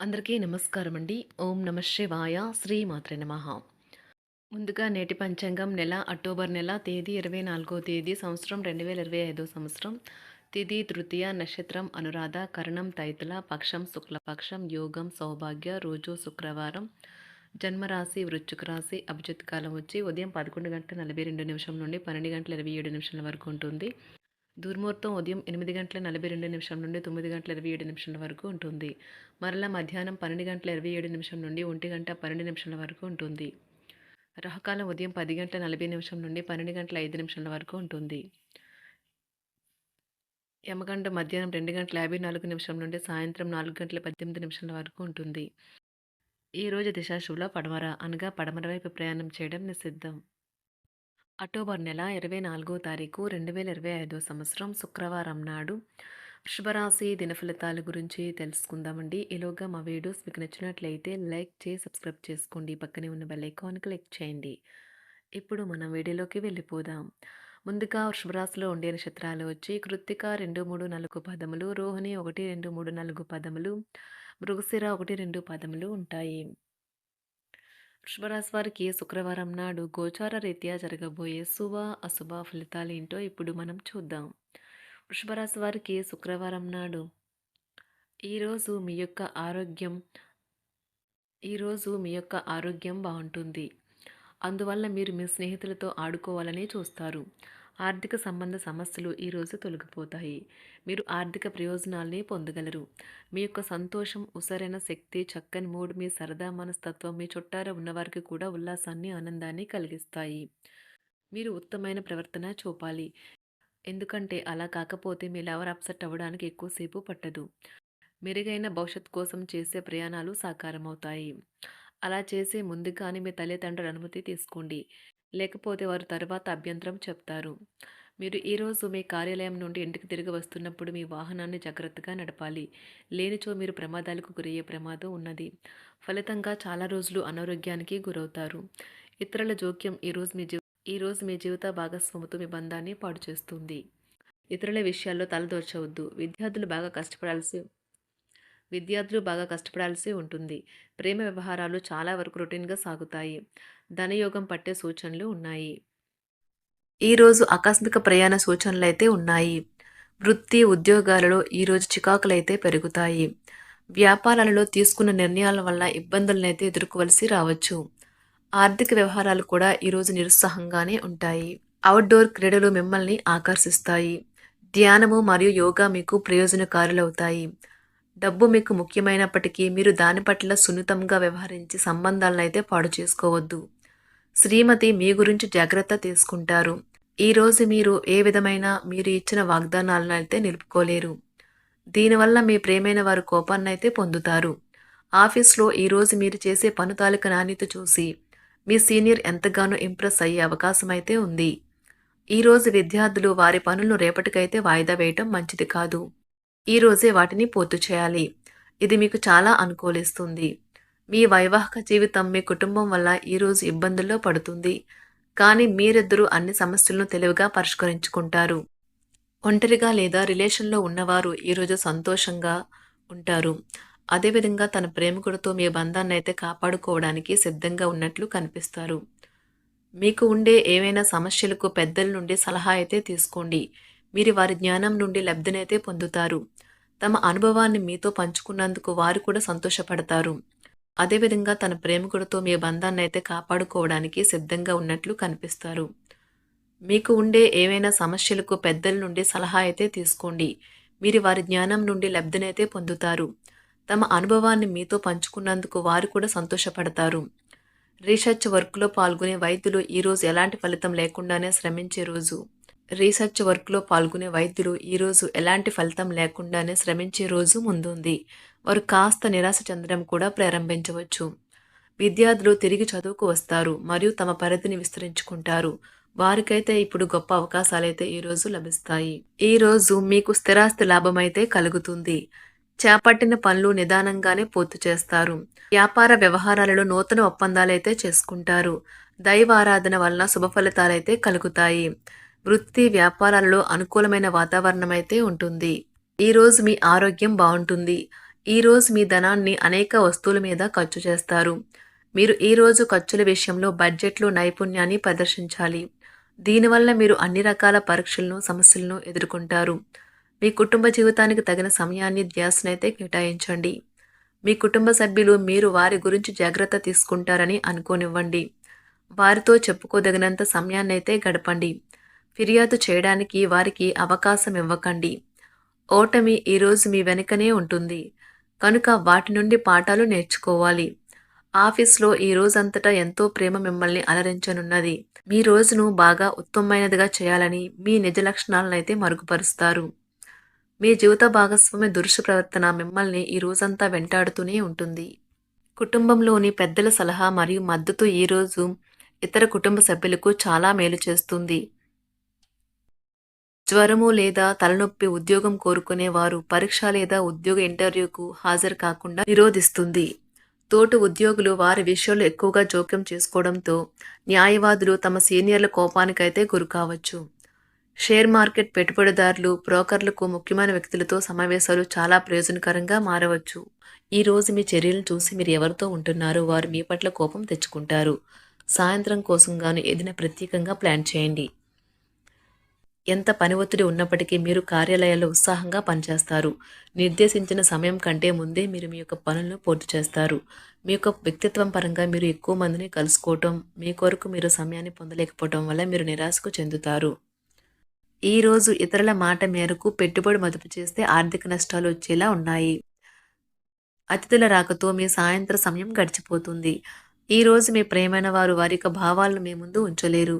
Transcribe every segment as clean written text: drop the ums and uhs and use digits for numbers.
అందరికీ నమస్కారం అండి. ఓం నమ శివాయ. శ్రీమాత్రే నమః. ముందుగా నేటి పంచాంగం నెల అక్టోబర్ నెల తేదీ 24వ తేదీ సంవత్సరం 2025 సంవత్సరం. తిథి తృతీయ, నక్షత్రం అనురాధ, కరణం తైతుల, పక్షం శుక్లపక్షం, యోగం సౌభాగ్య, రోజు శుక్రవారం. జన్మరాశి వృశ్చిక రాశి. అభిజిత్ కాలం వచ్చి ఉదయం 11:42 నుండి 12:27 వరకు ఉంటుంది. దుర్ముహూర్తం ఉదయం 8:42 నుండి 9:27 వరకు ఉంటుంది. మరలా మధ్యాహ్నం 12:27 నుండి 1:12 వరకు ఉంటుంది. రాహుకాలం ఉదయం 10:40 నుండి 12:05 వరకు ఉంటుంది. యమగంట మధ్యాహ్నం 2:54 నుండి సాయంత్రం 4:18 వరకు ఉంటుంది. ఈరోజు దిశాశూల పడమర అనగా పడమర వైపు ప్రయాణం చేయడం నిషిద్ధం. అక్టోబర్ నెల 24వ తారీఖు 2025 సంవత్సరం శుక్రవారం నాడు వృషభరాశి దినఫలితాల గురించి తెలుసుకుందామండి. ఈలోగా మా వీడియోస్ మీకు నచ్చినట్లయితే లైక్ చేసి సబ్స్క్రైబ్ చేసుకోండి. పక్కనే ఉన్న బెల్ ఐకాన్ క్లిక్ చేయండి. ఇప్పుడు మనం వీడియోలోకి వెళ్ళిపోదాం. ముందుగా వృషభరాశిలో ఉండే నక్షత్రాలు వచ్చి కృత్తిక 2, 3, 4 పదములు, రోహిణి 1, 2, 3, 4 పదములు, మృగశిర 1, 2 పదములు ఉంటాయి. వృషభరాశి వారికి శుక్రవారం నాడు గోచార రీత్యా జరగబోయే శుభ అశుభ ఫలితాలు ఏంటో ఇప్పుడు మనం చూద్దాం. వృషభరాశి వారికి శుక్రవారం నాడు ఈరోజు మీ యొక్క ఆరోగ్యం బాగుంటుంది. అందువల్ల మీరు మీ స్నేహితులతో ఆడుకోవాలని చూస్తారు. ఆర్థిక సంబంధ సమస్యలు ఈరోజు తొలగిపోతాయి. మీరు ఆర్థిక ప్రయోజనాల్ని పొందగలరు. మీ యొక్క సంతోషం, ఉసరైన శక్తి, చక్కని మూడ్, మీ సరదా మనస్తత్వం మీ చుట్టారా ఉన్నవారికి కూడా ఉల్లాసాన్ని, ఆనందాన్ని కలిగిస్తాయి. మీరు ఉత్తమమైన ప్రవర్తన చూపాలి. ఎందుకంటే అలా కాకపోతే మీ లవర్ అప్సెట్ అవ్వడానికి ఎక్కువసేపు పట్టదు. మెరుగైన భవిష్యత్ కోసం చేసే ప్రయాణాలు సాకారమవుతాయి. అలా చేసే ముందుగానే మీ తల్లిదండ్రుల అనుమతి తీసుకోండి. లేకపోతే వారు తర్వాత అభ్యంతరం చెప్తారు. మీరు ఈరోజు మీ కార్యాలయం నుండి ఇంటికి తిరిగి వస్తున్నప్పుడు మీ వాహనాన్ని జాగ్రత్తగా నడపాలి. లేనిచో మీరు ప్రమాదాలకు గురయ్యే ప్రమాదం ఉన్నది. ఫలితంగా చాలా రోజులు అనారోగ్యానికి గురవుతారు. ఇతరుల జోక్యం ఈరోజు మీ జీవిత భాగస్వామితో మీ బంధాన్ని పాడు చేస్తుంది. ఇతరుల విషయాల్లో తలదూర్చవద్దు. విద్యార్థులు బాగా కష్టపడాల్సి ఉంటుంది. ప్రేమ వ్యవహారాలు చాలా వరకు రొటీన్గా సాగుతాయి. ధనయోగం పట్టే సూచనలు ఉన్నాయి. ఈరోజు ఆకస్మిక ప్రయాణ సూచనలు అయితే ఉన్నాయి. వృత్తి ఉద్యోగాలలో ఈరోజు చికాకులైతే పెరుగుతాయి. వ్యాపారాలలో తీసుకున్న నిర్ణయాల వల్ల ఇబ్బందులనైతే ఎదుర్కోవలసి రావచ్చు. ఆర్థిక వ్యవహారాలు కూడా ఈరోజు నిరుత్సాహంగానే ఉంటాయి. అవుట్డోర్ క్రీడలు మిమ్మల్ని ఆకర్షిస్తాయి. ధ్యానము మరియు యోగా మీకు ప్రయోజనకారులవుతాయి. డబ్బు మీకు ముఖ్యమైనప్పటికీ మీరు దాని పట్ల సున్నితంగా వ్యవహరించి సంబంధాలను అయితే పాడు చేసుకోవద్దు. శ్రీమతి మీ గురించి జాగ్రత్త తీసుకుంటారు. ఈరోజు మీరు ఏ విధమైన మీరు ఇచ్చిన వాగ్దానాలను అయితే నిలుపుకోలేరు. దీనివల్ల మీ ప్రేమైన వారు కోపాన్నైతే పొందుతారు. ఆఫీస్లో ఈరోజు మీరు చేసే పను తాలూకు నాణ్యత చూసి మీ సీనియర్ ఎంతగానో ఇంప్రెస్ అయ్యే అవకాశం అయితే ఉంది. ఈరోజు విద్యార్థులు వారి పనులను రేపటికైతే వాయిదా వేయటం మంచిది కాదు. ఈరోజే వాటిని పూర్తి చేయాలి. ఇది మీకు చాలా అనుకూలిస్తుంది. మీ వైవాహిక జీవితం మీ కుటుంబం వల్ల ఈరోజు ఇబ్బందుల్లో పడుతుంది. కానీ మీరిద్దరూ అన్ని సమస్యలను తెలివిగా పరిష్కరించుకుంటారు. ఒంటరిగా లేదా రిలేషన్లో ఉన్నవారు ఈరోజు సంతోషంగా ఉంటారు. అదేవిధంగా తన ప్రేమికుడితో మీ బంధాన్ని అయితే కాపాడుకోవడానికి సిద్ధంగా ఉన్నట్లు కనిపిస్తారు. మీకు ఉండే ఏవైనా సమస్యలకు పెద్దల నుండి సలహా అయితే తీసుకోండి. మీరు వారి జ్ఞానం నుండి లబ్ధినైతే పొందుతారు. తమ అనుభవాన్ని మీతో పంచుకున్నందుకు వారు కూడా సంతోషపడతారు. అదేవిధంగా తన ప్రేమికుడితో మీ బంధాన్ని అయితే కాపాడుకోవడానికి సిద్ధంగా ఉన్నట్లు కనిపిస్తారు. మీకు ఉండే ఏవైనా సమస్యలకు పెద్దల నుండి సలహా అయితే తీసుకోండి. మీరు వారి జ్ఞానం నుండి లబ్ధినైతే పొందుతారు. తమ అనుభవాన్ని మీతో పంచుకున్నందుకు వారు కూడా సంతోషపడతారు. రీసెర్చ్ వర్క్లో పాల్గొనే వైద్యులు ఈరోజు ఎలాంటి ఫలితం లేకుండానే శ్రమించే రోజు. ఎలాంటి ఫలితం లేకుండానే శ్రమించే రోజు ముందుంది. వారు కాస్త నిరాశ చెందడం కూడా ప్రారంభించవచ్చు. విద్యార్థులు తిరిగి చదువుకు వస్తారు మరియు తమ పరిధిని విస్తరించుకుంటారు. వారికైతే ఇప్పుడు గొప్ప అవకాశాలైతే ఈరోజు లభిస్తాయి. ఈరోజు మీకు స్థిరాస్తి లాభం అయితే కలుగుతుంది. చేపట్టిన పనులు నిదానంగానే పూర్తి చేస్తారు. వ్యాపార వ్యవహారాలలో నూతన ఒప్పందాలైతే చేసుకుంటారు. దైవ ఆరాధన వలన శుభ ఫలితాలైతే కలుగుతాయి. వృత్తి వ్యాపారాలలో అనుకూలమైన వాతావరణం అయితే ఉంటుంది. ఈరోజు మీ ఆరోగ్యం బాగుంటుంది. ఈరోజు మీ ధనాన్ని అనేక వస్తువుల మీద ఖర్చు చేస్తారు. మీరు ఈరోజు ఖర్చుల విషయంలో బడ్జెట్లో నైపుణ్యాన్ని ప్రదర్శించాలి. దీనివల్ల మీరు అన్ని రకాల పరీక్షలను, సమస్యలను ఎదుర్కొంటారు. మీ కుటుంబ జీవితానికి తగిన సమయాన్ని, ధ్యాసనైతే కేటాయించండి. మీ కుటుంబ సభ్యులు మీరు వారి గురించి జాగ్రత్త తీసుకుంటారని అనుకోనివ్వండి. వారితో చెప్పుకోదగినంత సమయాన్నైతే గడపండి. ఫిర్యాదు చేయడానికి వారికి అవకాశం ఇవ్వకండి. ఓటమి ఈరోజు మీ వెనుకనే ఉంటుంది. కనుక వాటి నుండి పాఠాలు నేర్చుకోవాలి. ఆఫీస్‌లో ఈ రోజంతటా ఎంతో ప్రేమ మిమ్మల్ని అలరించనున్నది. మీ రోజును బాగా ఉత్తమమైనదిగా చేయాలని మీ నిజ లక్షణాలనైతే మరుగుపరుస్తారు. మీ జీవిత భాగస్వామి దురుసు ప్రవర్తన మిమ్మల్ని ఈ రోజంతా వెంటాడుతూనే ఉంటుంది. కుటుంబంలోని పెద్దల సలహా మరియు మద్దతు ఈరోజు ఇతర కుటుంబ సభ్యులకు చాలా మేలు చేస్తుంది. జ్వరము లేదా తలనొప్పి ఉద్యోగం కోరుకునే వారు పరీక్ష లేదా ఉద్యోగ ఇంటర్వ్యూకు హాజరు కాకుండా నిరోధిస్తుంది. తోటి ఉద్యోగులు వారి విషయంలో ఎక్కువగా జోక్యం చేసుకోవడంతో న్యాయవాదులు తమ సీనియర్ల కోపానికైతే గురికావచ్చు. షేర్ మార్కెట్ పెట్టుబడిదారులు, బ్రోకర్లకు ముఖ్యమైన వ్యక్తులతో సమావేశాలు చాలా ప్రయోజనకరంగా మారవచ్చు. ఈ రోజు మీ చర్యలను చూసి మీరు ఎవరితో ఉంటున్నారో వారు మీ పట్ల కోపం తెచ్చుకుంటారు. సాయంత్రం కోసం గాను ఏదైనా ప్రత్యేకంగా ప్లాన్ చేయండి. ఎంత పని ఒత్తిడి ఉన్నప్పటికీ మీరు కార్యాలయాల్లో ఉత్సాహంగా పనిచేస్తారు. నిర్దేశించిన సమయం కంటే ముందే మీరు మీ యొక్క పనులను పూర్తి చేస్తారు. మీ యొక్క వ్యక్తిత్వం పరంగా మీరు ఎక్కువ మందిని కలుసుకోవటం, మీ కొరకు మీరు సమయాన్ని పొందలేకపోవటం వల్ల మీరు నిరాశకు చెందుతారు. ఈరోజు ఇతరుల మాట మేరకు పెట్టుబడి మదుపు చేస్తే ఆర్థిక నష్టాలు వచ్చేలా ఉన్నాయి. అతిథుల రాకతో మీ సాయంత్ర సమయం గడిచిపోతుంది. ఈరోజు మీ ప్రియమైన వారు వారి యొక్క భావాలను మీ ముందు ఉంచలేరు.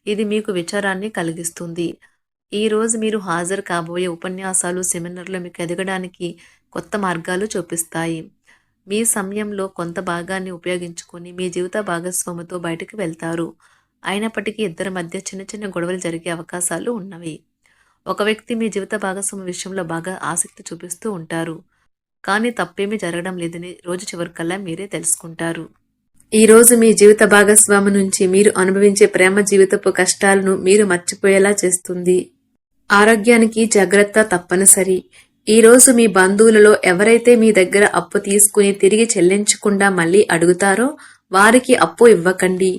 ఇది మీకు విచారాన్ని కలిగిస్తుంది. ఈరోజు మీరు హాజరు కాబోయే ఉపన్యాసాలు, సెమినార్లు మీకు ఎదగడానికి కొత్త మార్గాలు చూపిస్తాయి. మీ సమయంలో కొంత భాగాన్ని ఉపయోగించుకొని మీ జీవిత భాగస్వామితో బయటకు వెళ్తారు. అయినప్పటికీ ఇద్దరి మధ్య చిన్న చిన్న గొడవలు జరిగే అవకాశాలు ఉన్నవి. ఒక వ్యక్తి మీ జీవిత భాగస్వామి విషయంలో బాగా ఆసక్తి చూపిస్తూ ఉంటారు. కానీ తప్పేమీ జరగడం లేదని రోజు చివరికల్లా మీరే తెలుసుకుంటారు. ఈరోజు మీ జీవిత భాగస్వామి నుంచి మీరు అనుభవించే ప్రేమ జీవితపు కష్టాలను మీరు మర్చిపోయేలా చేస్తుంది. ఆరోగ్యానికి జాగ్రత్త తప్పనిసరి. ఈరోజు మీ బంధువులలో ఎవరైతే మీ దగ్గర అప్పు తీసుకుని తిరిగి చెల్లించకుండా మళ్ళీ అడుగుతారో వారికి అప్పు ఇవ్వకండి.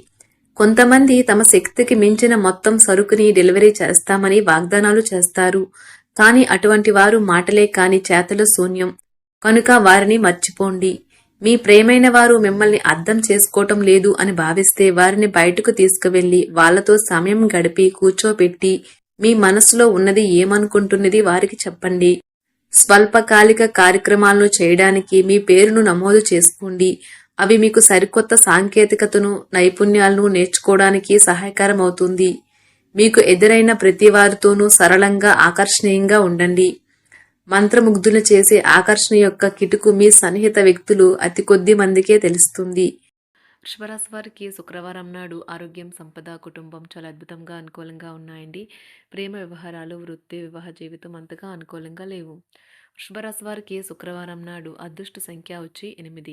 కొంతమంది తమ శక్తికి మించిన మొత్తం సరుకుని డెలివరీ చేస్తామని వాగ్దానాలు చేస్తారు. కానీ అటువంటి వారు మాటలే కాని చేతలు శూన్యం. కనుక వారిని మర్చిపోండి. మీ ప్రేమైన వారు మిమ్మల్ని అర్థం చేసుకోవటం లేదు అని భావిస్తే వారిని బయటకు తీసుకువెళ్లి వాళ్లతో సమయం గడిపి కూర్చోబెట్టి మీ మనసులో ఉన్నది ఏమనుకుంటున్నది వారికి చెప్పండి. స్వల్పకాలిక కార్యక్రమాలను చేయడానికి మీ పేరును నమోదు చేసుకోండి. అవి మీకు సరికొత్త సాంకేతికతను, నైపుణ్యాలను నేర్చుకోవడానికి సహాయకరం అవుతుంది. మీకు ఎదురైన ప్రతి వారితోనూ సరళంగా, ఆకర్షణీయంగా ఉండండి. మంత్రముగ్ధులు చేసే ఆకర్షణ యొక్క కిటుకు మీ సన్నిహిత వ్యక్తులు అతి కొద్ది మందికే తెలుస్తుంది. వృషభరాశి వారికి శుక్రవారం నాడు ఆరోగ్యం, సంపద, కుటుంబం చాలా అద్భుతంగా అనుకూలంగా ఉన్నాయండి. ప్రేమ వ్యవహారాలు, వృత్తి, వివాహ జీవితం అంతగా అనుకూలంగా లేవు. వృషభరాశి వారికి శుక్రవారం నాడు అదృష్ట సంఖ్య వచ్చి 8.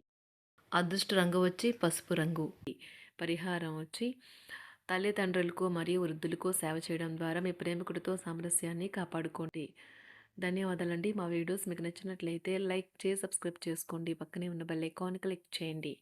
అదృష్ట రంగు వచ్చి పసుపు రంగు. పరిహారం వచ్చి తల్లిదండ్రులకు మరియు వృద్ధులకు సేవ చేయడం ద్వారా మీ ప్రేమికుడితో సామరస్యాన్ని కాపాడుకోండి. ధన్యవాదాలండి. మా వీడియోస్ మీకు నచ్చినట్లయితే లైక్ చేసి సబ్స్క్రైబ్ చేసుకోండి. పక్కనే ఉన్న బెల్ ఐకాన్ క్లిక్ చేయండి.